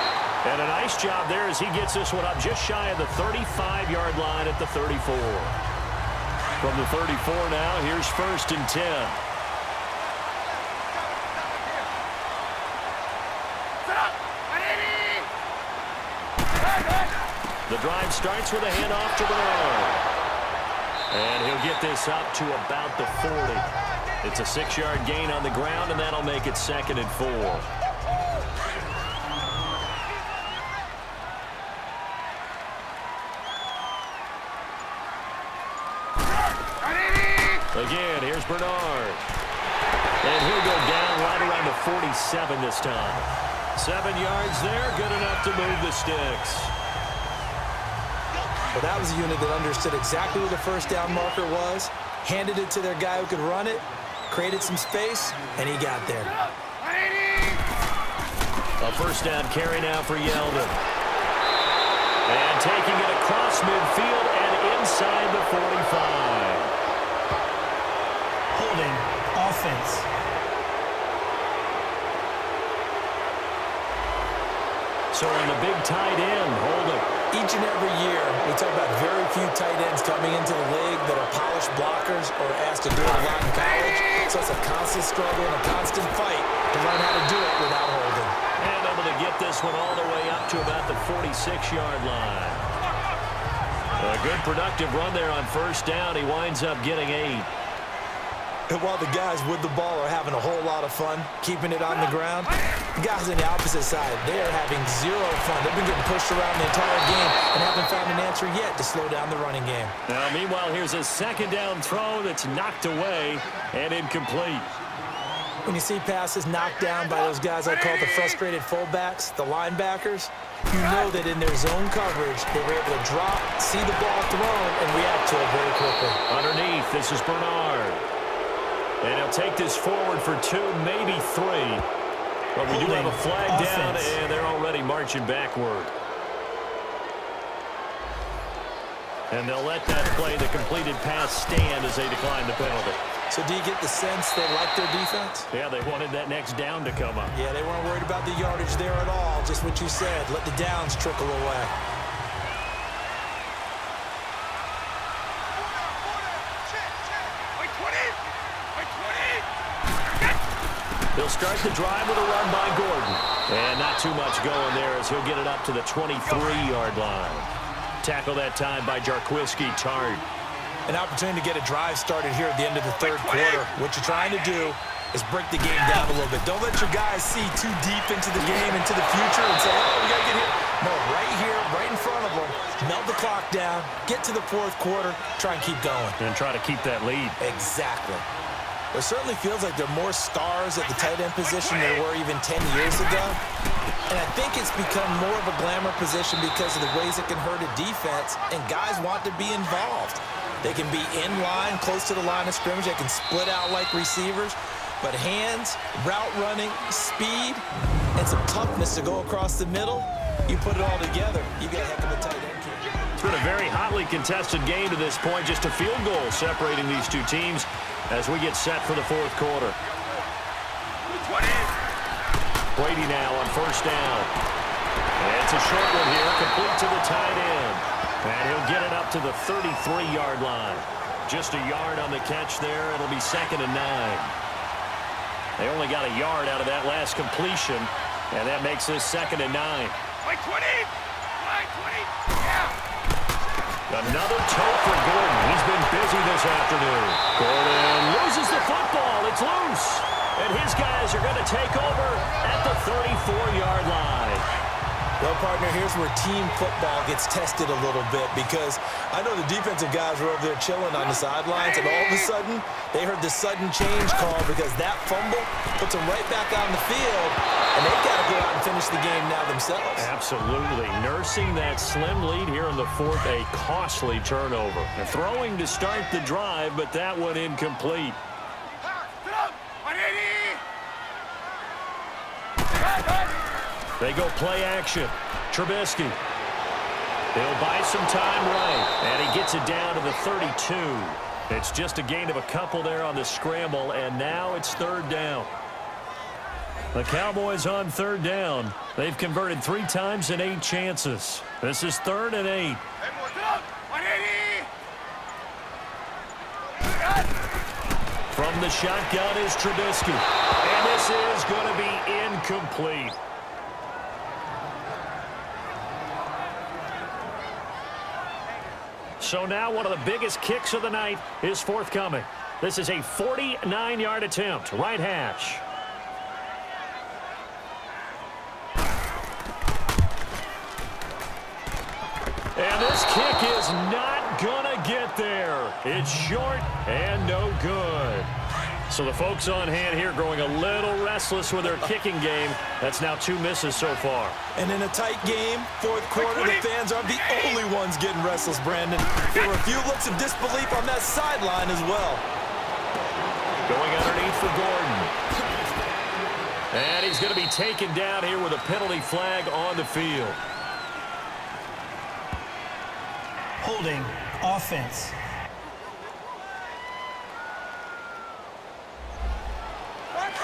And a nice job there as he gets this one up just shy of the 35-yard line at the 34. From the 34 now, here's 1st and 10. The drive starts with a handoff to Bernard. And he'll get this up to about the 40. It's a 6-yard gain on the ground, and that'll make it 2nd and 4. Again, here's Bernard. And he'll go down right around the 47 this time. 7 yards there, good enough to move the sticks. Well, that was a unit that understood exactly where the first down marker was, handed it to their guy who could run it, created some space, and he got there. A first down carry now for Yeldon. And taking it across midfield and inside the 45. Holding offense. So on the big tight end, holding. Each and every year, we talk about very few tight ends coming into the league that are polished blockers or asked to do it a lot in college. So it's a constant struggle and a constant fight to learn how to do it without holding. And able to get this one all the way up to about the 46-yard line. A good productive run there on first down. He winds up getting 8. And while the guys with the ball are having a whole lot of fun keeping it on the ground, the guys on the opposite side, they are having zero fun. They've been getting pushed around the entire game and haven't found an answer yet to slow down the running game. Now, meanwhile, here's a second down throw that's knocked away and incomplete. When you see passes knocked down by those guys I call the frustrated fullbacks, the linebackers, you know that in their zone coverage, they were able to drop, see the ball thrown, and react to it very quickly. Underneath, this is Bernard. And he'll take this forward for 2, maybe 3. But we do have a flag down, and they're already marching backward. And they'll let that play, the completed pass, stand as they decline the penalty. So do you get the sense they like their defense? Yeah, they wanted that next down to come up. Yeah, they weren't worried about the yardage there at all. Just what you said. Let the downs trickle away. They'll start the drive with a run by Gordon. And not too much going there as he'll get it up to the 23-yard line. Tackle that time by Jarquiski Tart. An opportunity to get a drive started here at the end of the third quarter. What you're trying to do is break the game down a little bit. Don't let your guys see too deep into the game, into the future, and say, oh, we got to get here. No, right here, right in front of them. Melt the clock down, get to the fourth quarter, try and keep going. And try to keep that lead. Exactly. It certainly feels like there are more stars at the tight end position than there were even 10 years ago. And I think it's become more of a glamour position because of the ways it can hurt a defense, and guys want to be involved. They can be in line, close to the line of scrimmage. They can split out like receivers. But hands, route running, speed, and some toughness to go across the middle, you put it all together, you get a heck of a tight end kick. It's been a very hotly contested game to this point. Just a field goal separating these two teams as we get set for the fourth quarter. Brady now on first down. And it's a short one here, complete to the tight end. And he'll get it up to the 33-yard line. Just a yard on the catch there. It'll be 2nd and 9. They only got a yard out of that last completion, and that makes this 2nd and 9. Like 20! Like 20! Yeah! Another toe for Gordon. He's been busy this afternoon. Gordon loses the football. It's loose. And his guys are going to take over at the 34-yard line. Well, partner, here's where team football gets tested a little bit, because I know the defensive guys were over there chilling on the sidelines, and all of a sudden, they heard the sudden change call because that fumble puts them right back on the field, and they've got to go out and finish the game now themselves. Absolutely. Nursing that slim lead here in the fourth, a costly turnover. And throwing to start the drive, but that one incomplete. They go play action. Trubisky. He'll buy some time right. And he gets it down to the 32. It's just a gain of a couple there on the scramble, and now it's 3rd down. The Cowboys on third down. They've converted 3 times in 8 chances. This is 3rd and 8. From the shotgun is Trubisky. And this is going to be incomplete. So now one of the biggest kicks of the night is forthcoming. This is a 49-yard attempt, right hash. And this kick is not going to get there. It's short and no good. So the folks on hand here growing a little restless with their kicking game. That's now 2 misses so far. And in a tight game, 4th quarter, the fans aren't the only ones getting restless, Brandon. There were a few looks of disbelief on that sideline as well. Going underneath for Gordon. And he's going to be taken down here with a penalty flag on the field. Holding offense.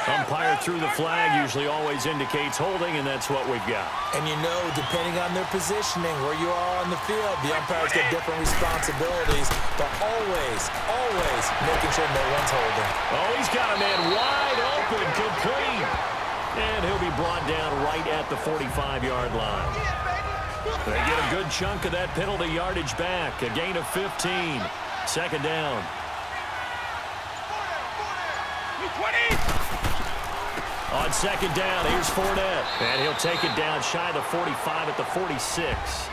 Umpire threw the flag, usually always indicates holding, and that's what we've got. And you know, depending on their positioning, where you are on the field, the umpires get different responsibilities, but always making sure no one's holding. Oh, he's got a man wide open, complete. And he'll be brought down right at the 45-yard line. They get a good chunk of that penalty yardage back. A gain of 15. 2nd down. 20. On 2nd down, here's Fournette. And he'll take it down shy of the 45 at the 46.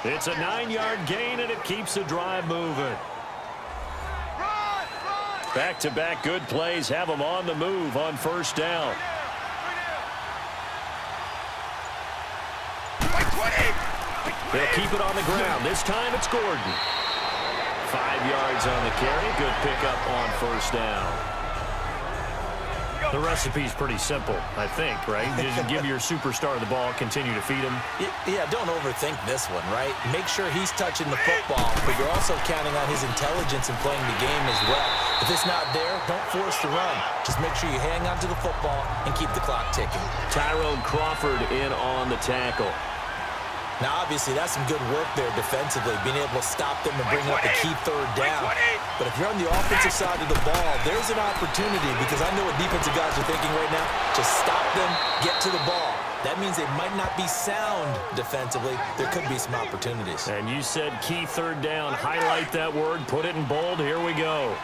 It's a 9-yard gain, and it keeps the drive moving. Back-to-back good plays have them on the move on 1st down. They'll keep it on the ground. This time it's Gordon. 5 yards on the carry. Good pickup on 1st down. The recipe's pretty simple, I think, right? Just give your superstar the ball, continue to feed him. Yeah, don't overthink this one, right? Make sure he's touching the football, but you're also counting on his intelligence in playing the game as well. If it's not there, don't force the run. Just make sure you hang on to the football and keep the clock ticking. Tyrone Crawford in on the tackle. Now, obviously, that's some good work there defensively, being able to stop them and bring up a key 3rd down. But if you're on the offensive side of the ball, there's an opportunity, because I know what defensive guys are thinking right now. Just stop them, get to the ball. That means they might not be sound defensively. There could be some opportunities. And you said key 3rd down. Highlight that word. Put it in bold. Here we go.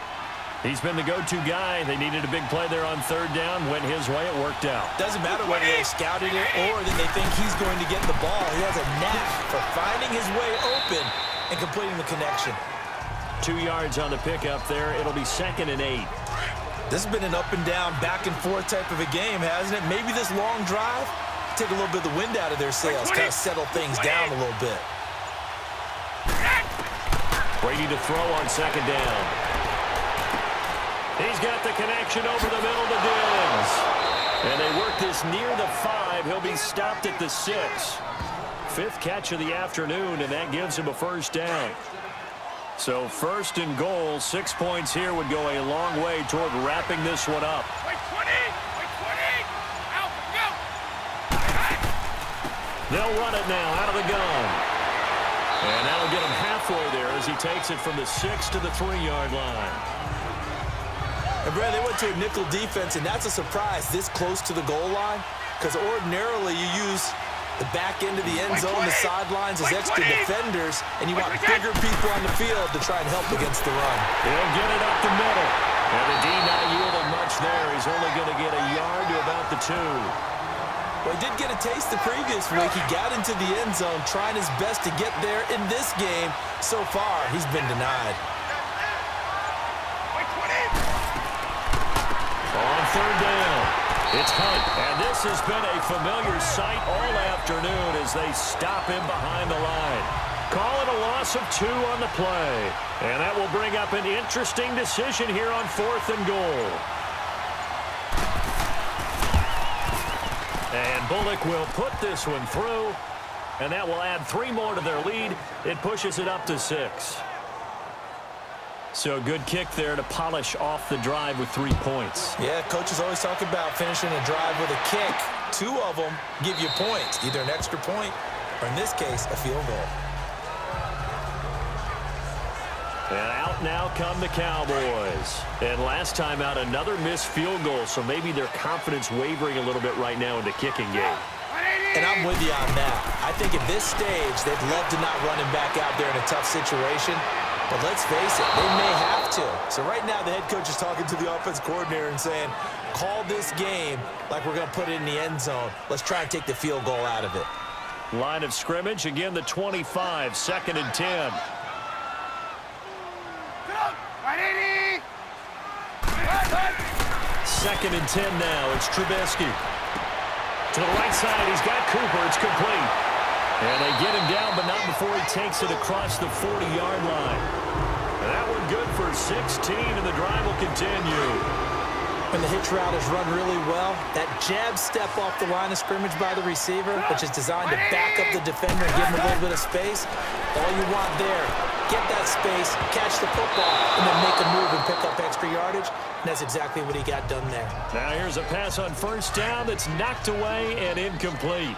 He's been the go-to guy. They needed a big play there on 3rd down. Went his way. It worked out. Doesn't matter whether they scouted it or that they think he's going to get the ball. He has a knack for finding his way open and completing the connection. 2 yards on the pickup there. It'll be 2nd and 8. This has been an up-and-down, back-and-forth type of a game, hasn't it? Maybe this long drive, take a little bit of the wind out of their sails, kind of settle things down a little bit. Brady to throw on 2nd down. He's got the connection over the middle to Diggs. And they work this near the 5. He'll be stopped at the 6. 5th catch of the afternoon, and that gives him a 1st down. So 1st and goal, 6 points here would go a long way toward wrapping this one up. They'll run it now out of the gun. And that'll get him halfway there as he takes it from the 6 to the 3-yard line. And Brad, they went to a nickel defense, and that's a surprise this close to the goal line, because ordinarily you use the back end of the end zone, the sidelines as extra defenders, and you want bigger people on the field to try and help against the run. He'll get it up the middle. And the D not yielding much there. He's only going to get a yard to about the 2. Well, he did get a taste the previous week. He got into the end zone, trying his best to get there in this game. So far, he's been denied. On 3rd down, it's Hunt. And this has been a familiar sight all afternoon as they stop him behind the line. Call it a loss of 2 on the play. And that will bring up an interesting decision here on 4th and goal. And Bullock will put this one through. And that will add 3 more to their lead. It pushes it up to 6. So good kick there to polish off the drive with 3 points. Yeah, coaches always talk about finishing a drive with a kick. 2 of them give you points, either an extra point or, in this case, a field goal. And out now come the Cowboys. And last time out, another missed field goal, so maybe their confidence wavering a little bit right now in the kicking game. And I'm with you on that. I think at this stage, they'd love to not run him back out there in a tough situation. But let's face it, they may have to. So right now, the head coach is talking to the offense coordinator and saying, call this game like we're going to put it in the end zone. Let's try and take the field goal out of it. Line of scrimmage, again the 25, 2nd and 10. Second and 10 now. It's Trubisky. To the right side, he's got Cooper. It's complete. And they get him down, but not before he takes it across the 40-yard line. That one good for 16, and the drive will continue. When the hitch route is run really well, that jab step off the line of scrimmage by the receiver, which is designed to back up the defender and give him a little bit of space, all you want there, get that space, catch the football, and then make a move and pick up extra yardage. And that's exactly what he got done there. Now here's a pass on first down that's knocked away and incomplete.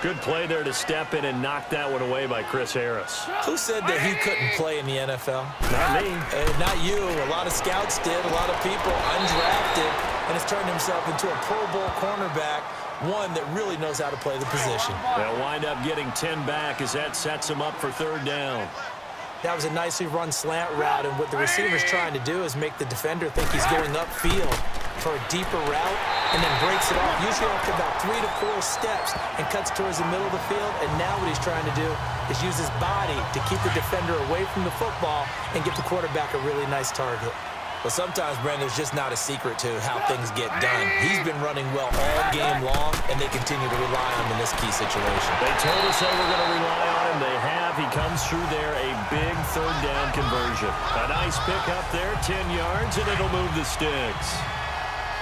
Good play there to step in and knock that one away by Chris Harris. Who said that he couldn't play in the NFL? Not me. Not you. A lot of scouts did, a lot of people undrafted, and has turned himself into a Pro Bowl cornerback, one that really knows how to play the position. They'll wind up getting 10 back as that sets him up for 3rd down. That was a nicely run slant route, and what the receiver's trying to do is make the defender think he's going upfield for a deeper route, and then breaks it off, usually after about 3 to 4 steps, and cuts towards the middle of the field. And now what he's trying to do is use his body to keep the defender away from the football and give the quarterback a really nice target. But sometimes, Brandon, there's just not a secret to how things get done. He's been running well all game long, and they continue to rely on him in this key situation. They told us they were going to rely on him. They have. He comes through there, a big 3rd down conversion. A nice pick up there, 10 yards, and it'll move the sticks.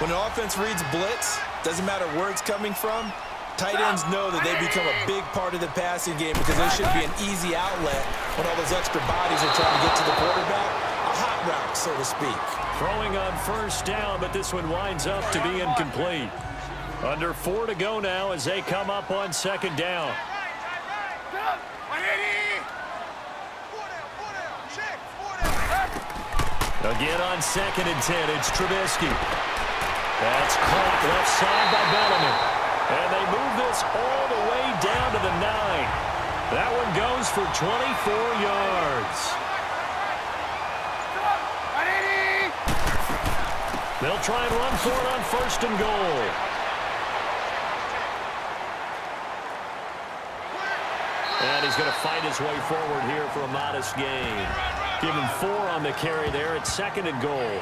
When an offense reads blitz, doesn't matter where it's coming from, tight ends know that they become a big part of the passing game because they should be an easy outlet when all those extra bodies are trying to get to the quarterback. A hot route, so to speak. Throwing on first down, but this one winds up to be incomplete. Under 4 to go now as they come up on 2nd down. Again on 2nd and 10, it's Trubisky. That's caught left side by Bellamy. And they move this all the way down to the 9. That one goes for 24 yards. They'll try and run for it on 1st and goal. And he's going to fight his way forward here for a modest gain. Give him 4 on the carry there at 2nd and goal.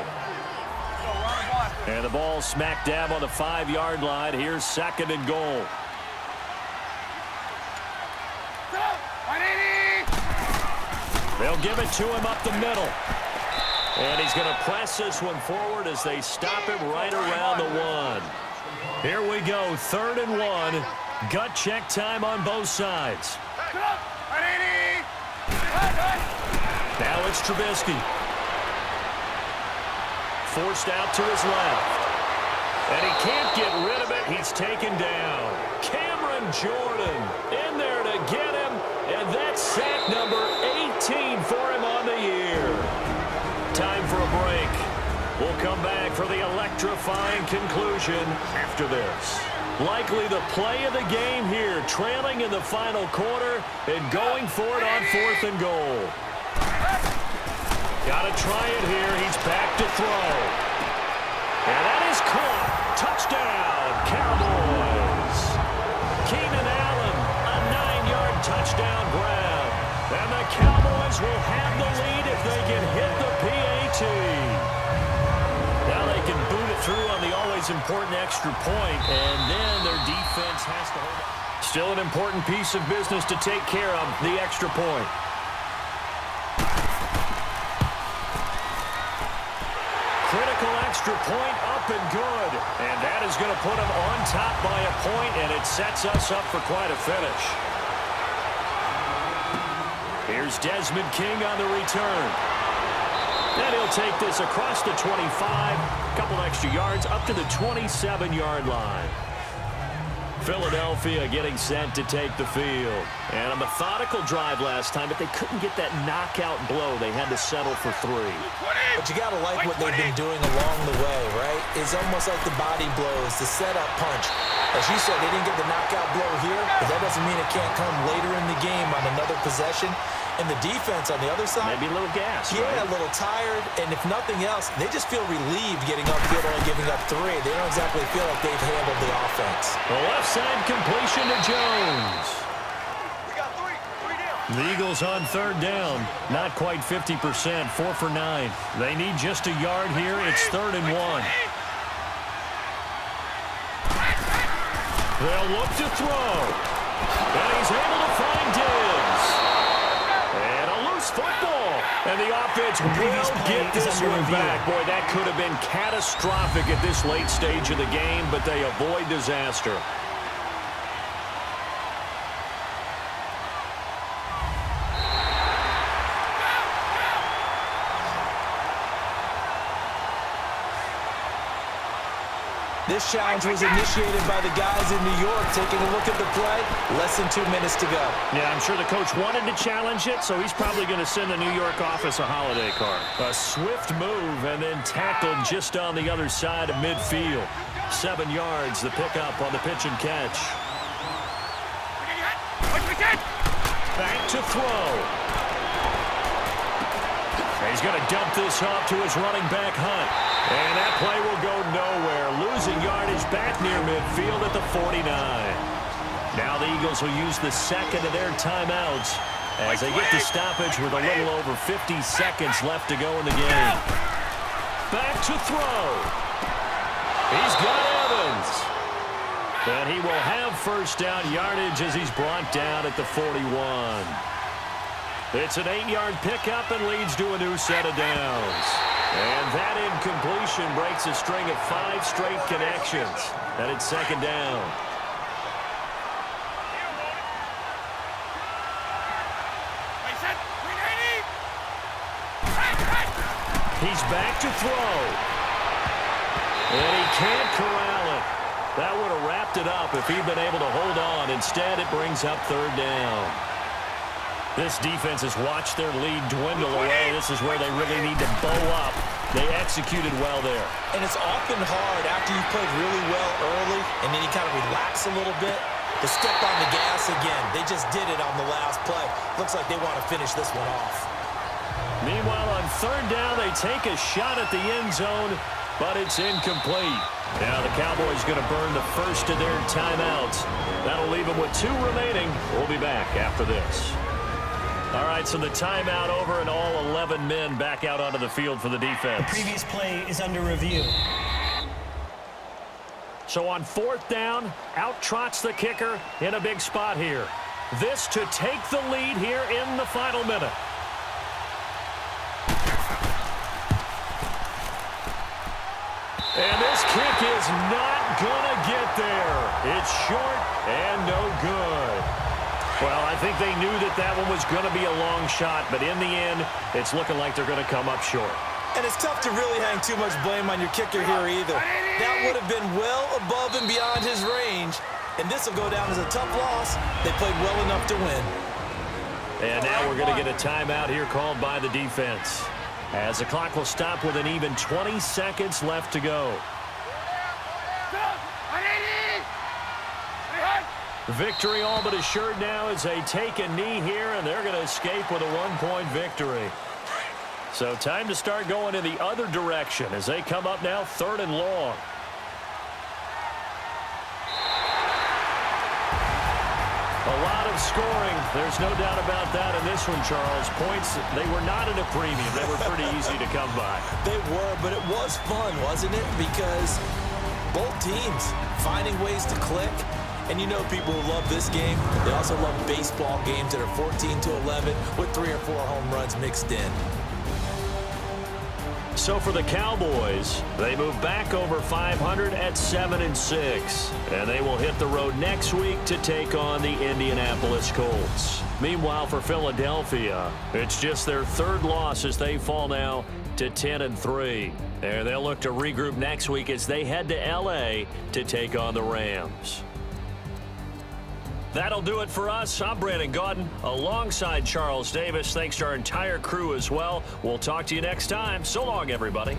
And the ball smack dab on the 5-yard line. Here's 2nd and goal. They'll give it to him up the middle. And he's going to press this one forward as they stop him right around the 1. Here we go, 3rd and 1. Gut check time on both sides. Now it's Trubisky. Forced out to his left. And he can't get rid of it. He's taken down. Cameron Jordan in there to get him. And that's sack number 18 for him on the year. Time for a break. We'll come back for the electrifying conclusion after this. Likely the play of the game here, trailing in the final quarter and going for it on 4th and goal. Got to try it here. He's back to throw. And that is caught. Touchdown, Cowboys. Keenan Allen, a 9-yard touchdown grab. And the Cowboys will have the lead if they can hit the PAT. Now they can boot it through on the always important extra point, and then their defense has to hold it. Still an important piece of business to take care of, the extra point. Critical extra point up and good. And that is going to put them on top by a point, and it sets us up for quite a finish. Here's Desmond King on the return. And he'll take this across the 25, a couple extra yards up to the 27-yard line. Philadelphia getting set to take the field. And a methodical drive last time, but they couldn't get that knockout blow. They had to settle for 3. But you got to like what they've been doing along the way, right? It's almost like the body blows, the setup punch. As you said, they didn't get the knockout blow here, but that doesn't mean it can't come later in the game on another possession. And the defense on the other side, maybe a little gas, yeah, right? A little tired. And if nothing else, they just feel relieved getting upfield only giving up 3. They don't exactly feel like they've handled the offense. The left side completion to Jones. We got 3 down. The Eagles on 3rd down. Not quite 50%, 4 for 9. They need just a yard here. It's 3rd and 1. They'll look to throw. And he's able to find Diggs. And a loose football. And the offense will get this one back. Boy, that could have been catastrophic at this late stage of the game, but they avoid disaster. This challenge was initiated by the guys in New York. Taking a look at the play, less than 2 minutes to go. Yeah, I'm sure the coach wanted to challenge it, so he's probably going to send the New York office a holiday card. A swift move and then tackled just on the other side of midfield. 7 yards, the pickup on the pitch and catch. Back to throw. He's going to dump this off to his running back, Hunt. And that play will go nowhere. Losing yardage back near midfield at the 49. Now the Eagles will use the second of their timeouts as they get the stoppage with a little over 50 seconds left to go in the game. Back to throw. He's got Evans. And he will have first down yardage as he's brought down at the 41. It's an 8-yard pickup and leads to a new set of downs. And that incompletion breaks a string of 5 straight connections. And it's 2nd down. He's back to throw. And he can't corral it. That would have wrapped it up if he'd been able to hold on. Instead, it brings up 3rd down. This defense has watched their lead dwindle away. This is where they really need to bow up. They executed well there. And it's often hard after you've played really well early and then you kind of relax a little bit to step on the gas again. They just did it on the last play. Looks like they want to finish this one off. Meanwhile, on 3rd down, they take a shot at the end zone, but it's incomplete. Now the Cowboys going to burn the first of their timeouts. That'll leave them with 2 remaining. We'll be back after this. All right, so the timeout over and all 11 men back out onto the field for the defense. The previous play is under review. So on 4th down, out trots the kicker in a big spot here. This to take the lead here in the final minute. And this kick is not going to get there. It's short and no good. Well, I think they knew that that one was going to be a long shot, but in the end, it's looking like they're going to come up short. And it's tough to really hang too much blame on your kicker here either. That would have been well above and beyond his range, and this will go down as a tough loss. They played well enough to win. And now we're going to get a timeout here called by the defense, as the clock will stop with an even 20 seconds left to go. Victory all but assured now as they take a knee here, and they're going to escape with a 1-point victory. So time to start going in the other direction as they come up now 3rd and long. A lot of scoring. There's no doubt about that in this one, Charles. Points, they were not at a premium. They were pretty easy to come by. They were, but it was fun, wasn't it? Because both teams finding ways to click. And you know people who love this game, they also love baseball games that are 14-11 with 3 or 4 home runs mixed in. So for the Cowboys, they move back over 500 at 7-6. And they will hit the road next week to take on the Indianapolis Colts. Meanwhile, for Philadelphia, it's just their third loss as they fall now to 10-3. And they'll look to regroup next week as they head to L.A. to take on the Rams. That'll do it for us. I'm Brandon Gaudin alongside Charles Davis. Thanks to our entire crew as well. We'll talk to you next time. So long, everybody.